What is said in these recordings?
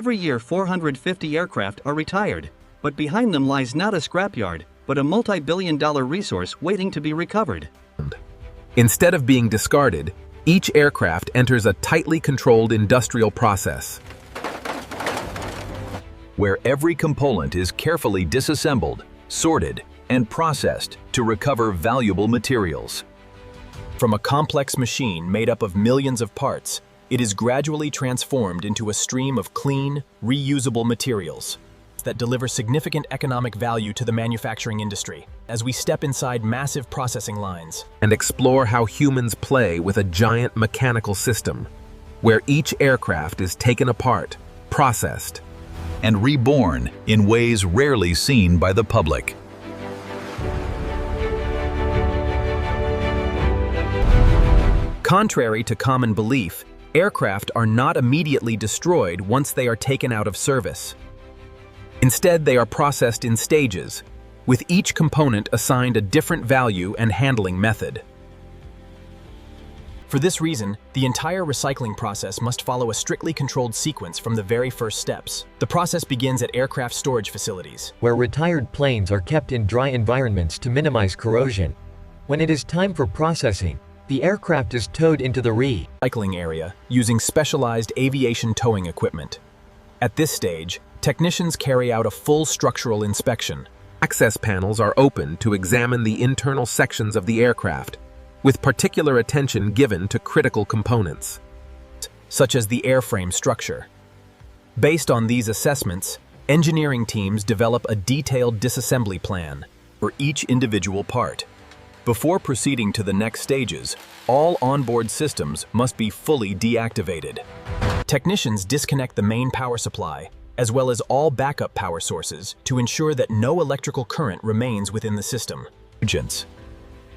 Every year 450 aircraft are retired, but behind them lies not a scrapyard, but a multi-billion-dollar resource waiting to be recovered. Instead of being discarded, each aircraft enters a tightly controlled industrial process, where every component is carefully disassembled, sorted, and processed to recover valuable materials. From a complex machine made up of millions of parts, it is gradually transformed into a stream of clean, reusable materials that deliver significant economic value to the manufacturing industry as we step inside massive processing lines and explore how humans play with a giant mechanical system, where each aircraft is taken apart, processed, and reborn in ways rarely seen by the public. Contrary to common belief, aircraft are not immediately destroyed once they are taken out of service. Instead, they are processed in stages, with each component assigned a different value and handling method. For this reason, the entire recycling process must follow a strictly controlled sequence from the very first steps. The process begins at aircraft storage facilities, where retired planes are kept in dry environments to minimize corrosion. When it is time for processing, the aircraft is towed into the recycling area using specialized aviation towing equipment. At this stage, technicians carry out a full structural inspection. Access panels are opened to examine the internal sections of the aircraft, with particular attention given to critical components, such as the airframe structure. Based on these assessments, engineering teams develop a detailed disassembly plan for each individual part. Before proceeding to the next stages, all onboard systems must be fully deactivated. Technicians disconnect the main power supply, as well as all backup power sources, to ensure that no electrical current remains within the system.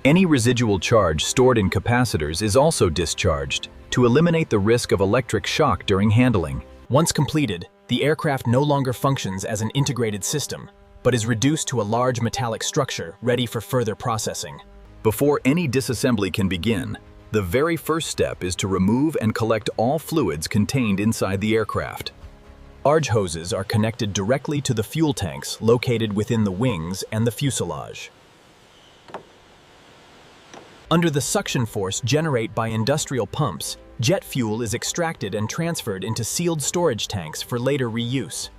Any residual charge stored in capacitors is also discharged to eliminate the risk of electric shock during handling. Once completed, the aircraft no longer functions as an integrated system, but is reduced to a large metallic structure ready for further processing. Before any disassembly can begin, the very first step is to remove and collect all fluids contained inside the aircraft. Arge hoses are connected directly to the fuel tanks located within the wings and the fuselage. Under the suction force generated by industrial pumps, jet fuel is extracted and transferred into sealed storage tanks for later reuse.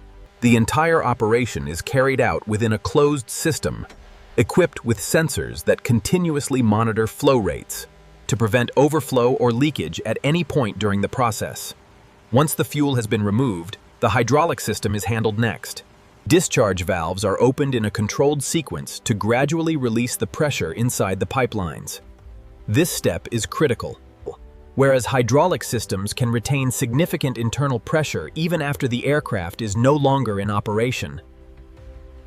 The entire operation is carried out within a closed system, equipped with sensors that continuously monitor flow rates to prevent overflow or leakage at any point during the process. Once the fuel has been removed, the hydraulic system is handled next. Discharge valves are opened in a controlled sequence to gradually release the pressure inside the pipelines. This step is critical, whereas hydraulic systems can retain significant internal pressure even after the aircraft is no longer in operation.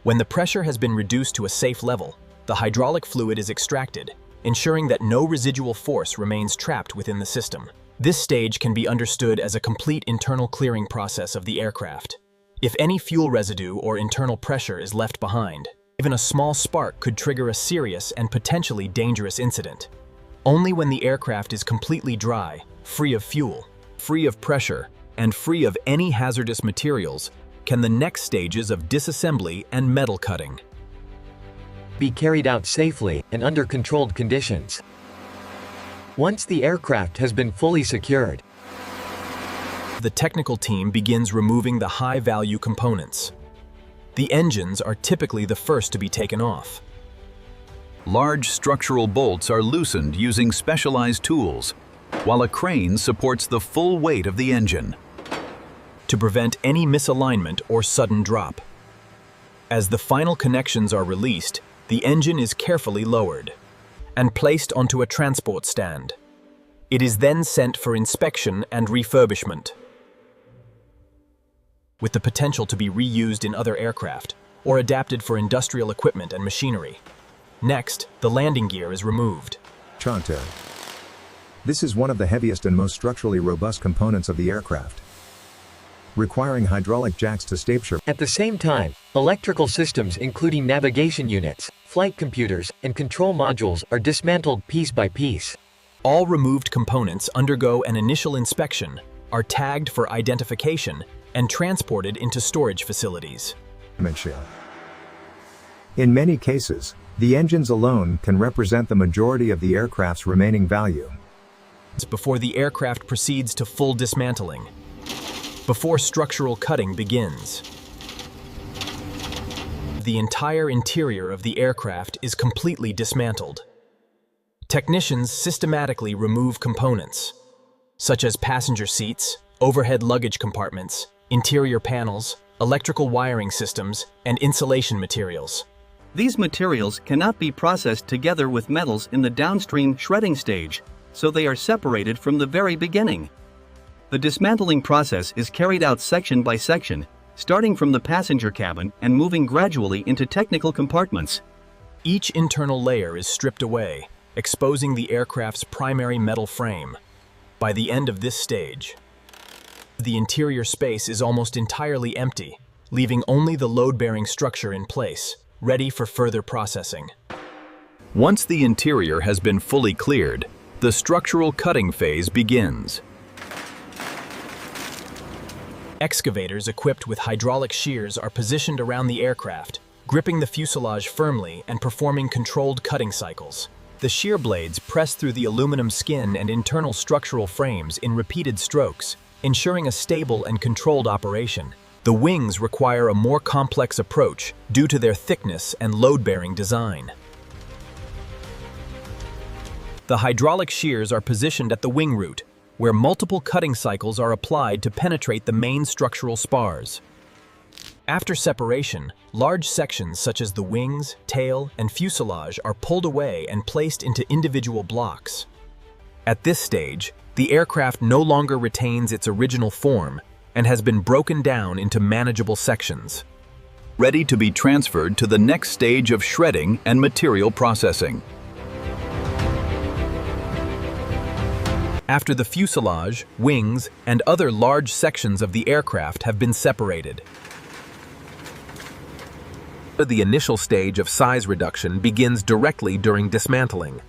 When the pressure has been reduced to a safe level, the hydraulic fluid is extracted, ensuring that no residual force remains trapped within the system. This stage can be understood as a complete internal clearing process of the aircraft. If any fuel residue or internal pressure is left behind, even a small spark could trigger a serious and potentially dangerous incident. Only when the aircraft is completely dry, free of fuel, free of pressure, and free of any hazardous materials, can the next stages of disassembly and metal cutting be carried out safely and under controlled conditions. Once the aircraft has been fully secured, the technical team begins removing the high-value components. The engines are typically the first to be taken off. Large structural bolts are loosened using specialized tools, while a crane supports the full weight of the engine to prevent any misalignment or sudden drop. As the final connections are released, the engine is carefully lowered and placed onto a transport stand. It is then sent for inspection and refurbishment, with the potential to be reused in other aircraft or adapted for industrial equipment and machinery. Next, the landing gear is removed. Chanto. This is one of the heaviest and most structurally robust components of the aircraft, requiring hydraulic jacks to stature. At the same time, electrical systems including navigation units, flight computers, and control modules are dismantled piece by piece. All removed components undergo an initial inspection, are tagged for identification, and transported into storage facilities. In many cases, the engines alone can represent the majority of the aircraft's remaining value. Before the aircraft proceeds to full dismantling, before structural cutting begins, the entire interior of the aircraft is completely dismantled. Technicians systematically remove components, such as passenger seats, overhead luggage compartments, interior panels, electrical wiring systems, and insulation materials. These materials cannot be processed together with metals in the downstream shredding stage, so they are separated from the very beginning. The dismantling process is carried out section by section, starting from the passenger cabin and moving gradually into technical compartments. Each internal layer is stripped away, exposing the aircraft's primary metal frame. By the end of this stage, the interior space is almost entirely empty, leaving only the load-bearing structure in place, ready for further processing. Once the interior has been fully cleared, the structural cutting phase begins. Excavators equipped with hydraulic shears are positioned around the aircraft, gripping the fuselage firmly and performing controlled cutting cycles. The shear blades press through the aluminum skin and internal structural frames in repeated strokes, ensuring a stable and controlled operation. The wings require a more complex approach due to their thickness and load-bearing design. The hydraulic shears are positioned at the wing root, where multiple cutting cycles are applied to penetrate the main structural spars. After separation, large sections such as the wings, tail, and fuselage are pulled away and placed into individual blocks. At this stage, the aircraft no longer retains its original form and has been broken down into manageable sections, ready to be transferred to the next stage of shredding and material processing. After the fuselage, wings, and other large sections of the aircraft have been separated, the initial stage of size reduction begins directly during dismantling.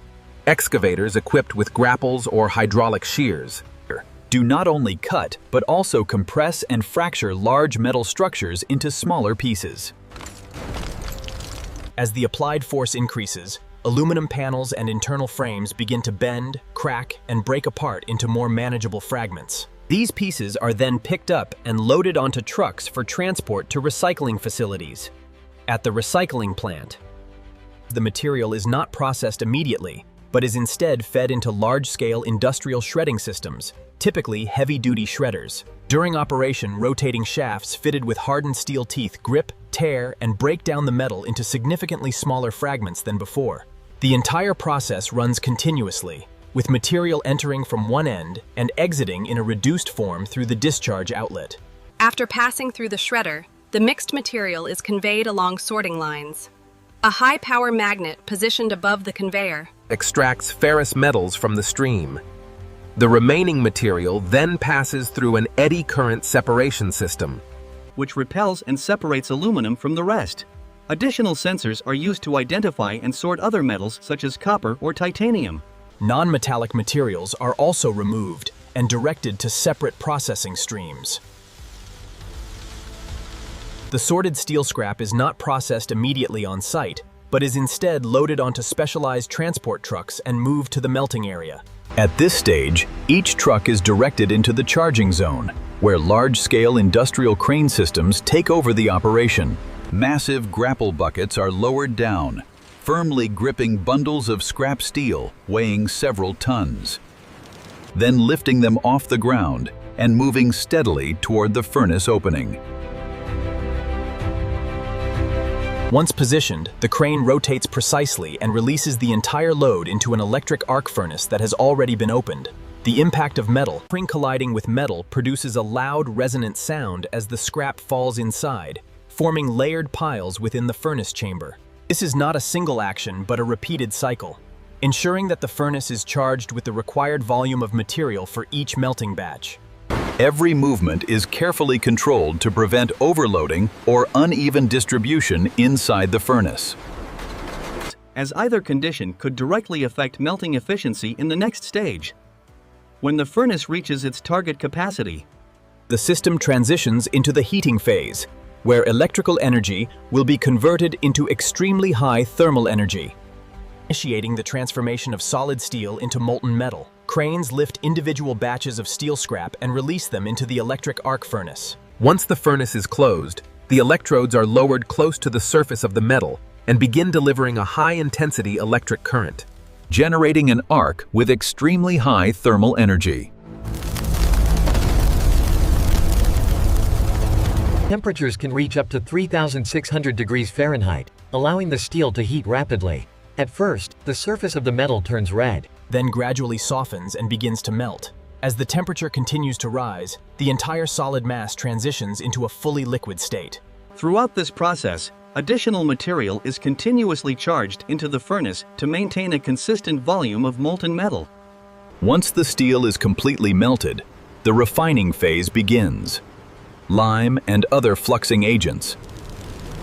Excavators equipped with grapples or hydraulic shears do not only cut, but also compress and fracture large metal structures into smaller pieces. As the applied force increases, aluminum panels and internal frames begin to bend, crack, and break apart into more manageable fragments. These pieces are then picked up and loaded onto trucks for transport to recycling facilities. At the recycling plant, the material is not processed immediately, but is instead fed into large-scale industrial shredding systems, typically heavy-duty shredders. During operation, rotating shafts fitted with hardened steel teeth grip, tear, and break down the metal into significantly smaller fragments than before. The entire process runs continuously, with material entering from one end and exiting in a reduced form through the discharge outlet. After passing through the shredder, the mixed material is conveyed along sorting lines. A high-power magnet positioned above the conveyor extracts ferrous metals from the stream. The remaining material then passes through an eddy current separation system, which repels and separates aluminum from the rest. Additional sensors are used to identify and sort other metals such as copper or titanium. Non-metallic materials are also removed and directed to separate processing streams. The sorted steel scrap is not processed immediately on site, but is instead loaded onto specialized transport trucks and moved to the melting area. At this stage, each truck is directed into the charging zone, where large-scale industrial crane systems take over the operation. Massive grapple buckets are lowered down, firmly gripping bundles of scrap steel weighing several tons, then lifting them off the ground and moving steadily toward the furnace opening. Once positioned, the crane rotates precisely and releases the entire load into an electric arc furnace that has already been opened. The impact of metal colliding with metal produces a loud, resonant sound as the scrap falls inside, forming layered piles within the furnace chamber. This is not a single action, but a repeated cycle, ensuring that the furnace is charged with the required volume of material for each melting batch. Every movement is carefully controlled to prevent overloading or uneven distribution inside the furnace, as either condition could directly affect melting efficiency in the next stage. When the furnace reaches its target capacity, The system transitions into the heating phase, where electrical energy will be converted into extremely high thermal energy, initiating the transformation of solid steel into molten metal. Cranes lift individual batches of steel scrap and release them into the electric arc furnace. Once the furnace is closed, the electrodes are lowered close to the surface of the metal and begin delivering a high-intensity electric current, generating an arc with extremely high thermal energy. Temperatures can reach up to 3,600 degrees Fahrenheit, allowing the steel to heat rapidly. At first, the surface of the metal turns red, then gradually softens and begins to melt. As the temperature continues to rise, the entire solid mass transitions into a fully liquid state. Throughout this process, additional material is continuously charged into the furnace to maintain a consistent volume of molten metal. Once the steel is completely melted, the refining phase begins. Lime and other fluxing agents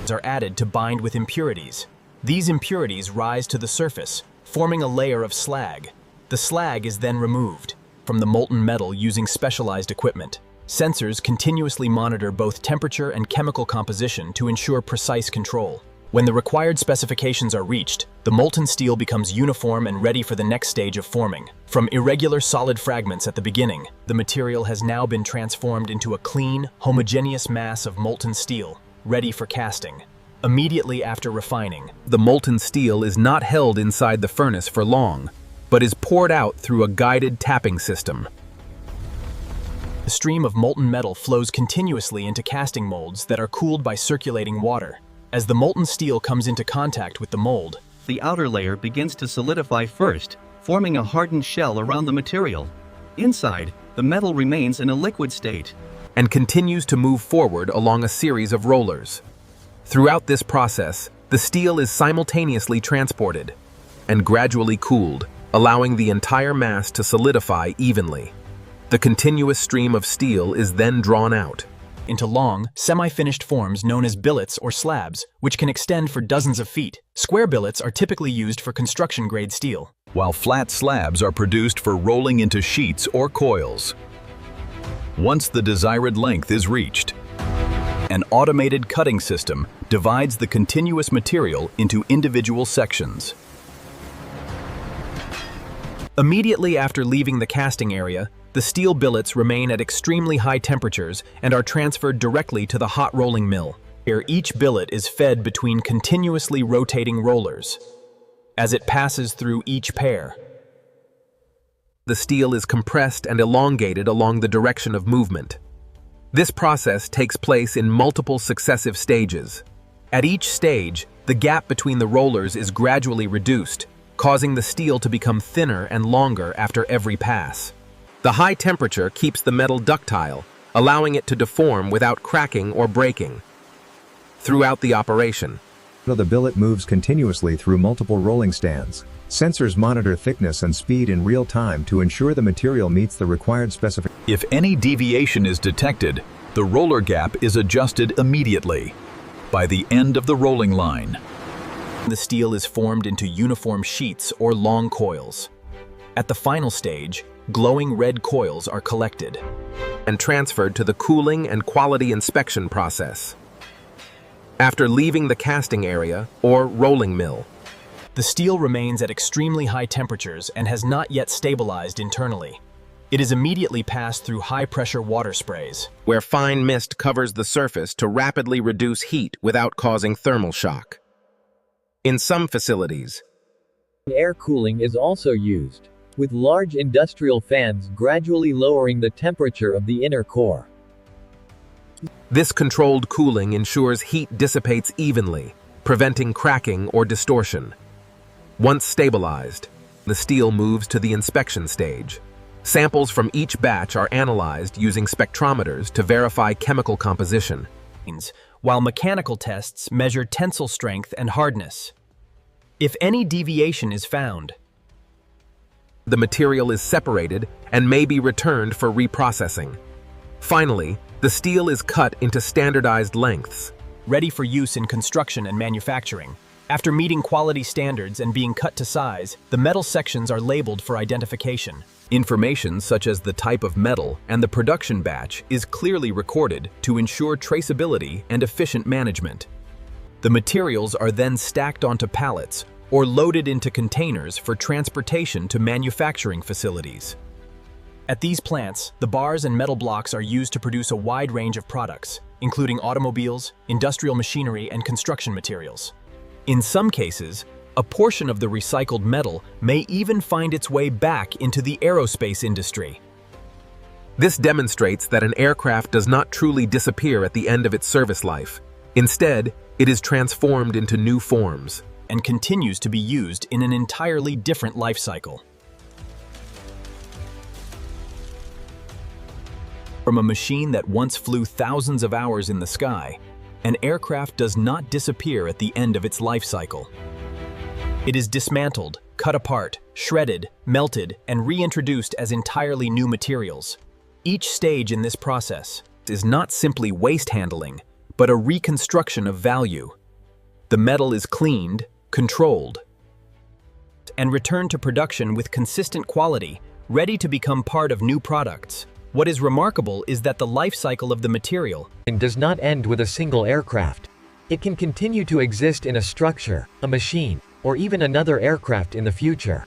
Are added to bind with impurities. These impurities rise to the surface, forming a layer of slag. The slag is then removed from the molten metal using specialized equipment. Sensors continuously monitor both temperature and chemical composition to ensure precise control. When the required specifications are reached, the molten steel becomes uniform and ready for the next stage of forming. From irregular solid fragments at the beginning, the material has now been transformed into a clean, homogeneous mass of molten steel, ready for casting. Immediately after refining, the molten steel is not held inside the furnace for long, but is poured out through a guided tapping system. a stream of molten metal flows continuously into casting molds that are cooled by circulating water. As the molten steel comes into contact with the mold, the outer layer begins to solidify first, forming a hardened shell around the material. Inside, the metal remains in a liquid state and continues to move forward along a series of rollers. Throughout this process, the steel is simultaneously transported and gradually cooled, allowing the entire mass to solidify evenly. The continuous stream of steel is then drawn out into long, semi-finished forms known as billets or slabs, which can extend for dozens of feet. Square billets are typically used for construction-grade steel, while flat slabs are produced for rolling into sheets or coils. Once the desired length is reached, an automated cutting system divides the continuous material into individual sections. Immediately after leaving the casting area, the steel billets remain at extremely high temperatures and are transferred directly to the hot rolling mill. Here, each billet is fed between continuously rotating rollers. As it passes through each pair, the steel is compressed and elongated along the direction of movement. This process takes place in multiple successive stages. At each stage, the gap between the rollers is gradually reduced, causing the steel to become thinner and longer after every pass. The high temperature keeps the metal ductile, allowing it to deform without cracking or breaking. Throughout the operation, The billet moves continuously through multiple rolling stands. Sensors monitor thickness and speed in real time to ensure the material meets the required specifications. If any deviation is detected, the roller gap is adjusted immediately. By the end of the rolling line, the steel is formed into uniform sheets or long coils. At the final stage, glowing red coils are collected and transferred to the cooling and quality inspection process. After leaving the casting area or rolling mill, the steel remains at extremely high temperatures and has not yet stabilized internally. It is immediately passed through high-pressure water sprays, where fine mist covers the surface to rapidly reduce heat without causing thermal shock. In some facilities, air cooling is also used, with large industrial fans gradually lowering the temperature of the inner core. This controlled cooling ensures heat dissipates evenly, preventing cracking or distortion. Once stabilized, the steel moves to the inspection stage. Samples from each batch are analyzed using spectrometers to verify chemical composition, while mechanical tests measure tensile strength and hardness. If any deviation is found, the material is separated and may be returned for reprocessing. Finally, the steel is cut into standardized lengths, ready for use in construction and manufacturing. After meeting quality standards and being cut to size, the metal sections are labeled for identification. Information such as the type of metal and the production batch is clearly recorded to ensure traceability and efficient management. The materials are then stacked onto pallets or loaded into containers for transportation to manufacturing facilities. At these plants, the bars and metal blocks are used to produce a wide range of products, including automobiles, industrial machinery, and construction materials. In some cases, a portion of the recycled metal may even find its way back into the aerospace industry. This demonstrates that an aircraft does not truly disappear at the end of its service life. Instead, it is transformed into new forms and continues to be used in an entirely different life cycle. From a machine that once flew thousands of hours in the sky, an aircraft does not disappear at the end of its life cycle. It is dismantled, cut apart, shredded, melted, and reintroduced as entirely new materials. Each stage in this process is not simply waste handling, but a reconstruction of value. The metal is cleaned, controlled, and returned to production with consistent quality, ready to become part of new products. What is remarkable is that the life cycle of the material does not end with a single aircraft. It can continue to exist in a structure, a machine, or even another aircraft in the future.